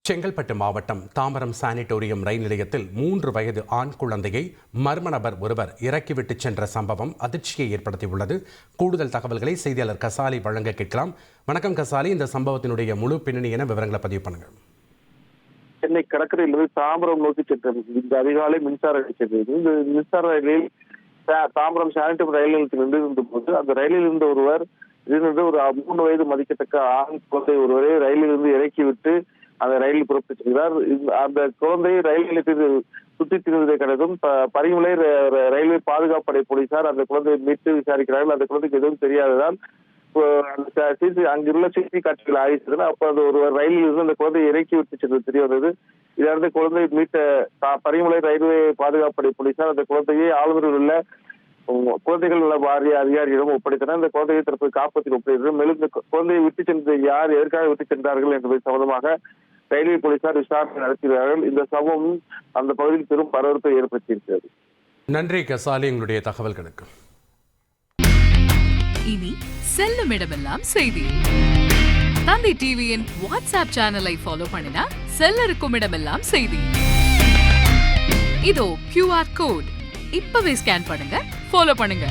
செங்கல்பட்டு மாவட்டம் தாம்பரம் சானிட்டோரியம் ரயில் நிலையத்தில் 3 வயது ஆண் குழந்தையை மர்ம நபர் ஒருவர் இறக்கிவிட்டு சென்ற சம்பவம் அதிர்ச்சியை ஏற்படுத்தியுள்ளது. கூடுதல் தகவல்களை செய்தியாளர் கசாலி வழங்க கேட்கலாம். வணக்கம் கசாலி, இந்த சம்பவத்தினுடைய முழு பின்னணி என விவரங்களை பதிவு பண்ணுங்க. சென்னை கடற்கரையிலிருந்து தாம்பரம் நோக்கி சென்றது. இந்த அதிகாலை மின்சார ரயில் சென்றது. இந்த மின்சார ரயிலில் தாம்பரம் சானிட்டோரியம் ரயில் நிலையத்தில் இருந்த போது அந்த ரயிலில் இருந்த ஒருவர் இருந்து ஒரு 3 வயது மதிக்கத்தக்க ஆண் குழந்தை ஒருவரை ரயிலில் இருந்து இறக்கிவிட்டு அந்த ரயிலில் புறப்பட்டு செல்கிறார். அந்த குழந்தை ரயில் நிலையத்தில் சுற்றித் திரிவதை கடந்தும் பரிமலை ரயில்வே பாதுகாப்பு படை போலீசார் அந்த குழந்தையை மீட்டு விசாரிக்கிறார்கள். அந்த குழந்தைக்கு எதுவும் தெரியாததால் அங்குள்ள சிசி காட்சிகள் ஆய்வு செய்தனர். அப்ப அந்த ஒருவர் ரயிலில் இருந்து அந்த குழந்தையை இறக்கி விட்டு சென்றது தெரிய வந்தது. இதிலிருந்து குழந்தையை மீட்ட பரிமலை ரயில்வே பாதுகாப்பு படை போலீசார் அந்த குழந்தையை ஆளுநரில் உள்ள குழந்தைகள் நல வாரிய அதிகாரியிடம் ஒப்படைத்தனர். இந்த குழந்தையை தரப்பு காப்பத்தில் ஒப்படைத்தனர். மேலும் இந்த குழந்தையை விட்டு சென்ற யார் எதற்காக விட்டு சென்றார்கள் என்பது சம்பந்தமாக ரயில்வே போலீசார் விசாரணை நடத்துகிறார்கள். இந்த சம்பவம் அந்த பகுதியில் பெரும் பரபரப்பை ஏற்படுத்தியிருக்கிறது. நன்றி கசாலி, எங்களுடைய தகவல்களுக்கு. இனி செல்லும் இடமெல்லாம் செய்தி. தந்தை டிவியின் வாட்ஸ்அப் சேனலை ஃபாலோ பண்ணினா செல்லருக்கும் இடமெல்லாம் செய்தி. இதோ QR கோட் இப்பவே ஸ்கேன் பண்ணுங்க, ஃபாலோ பண்ணுங்க.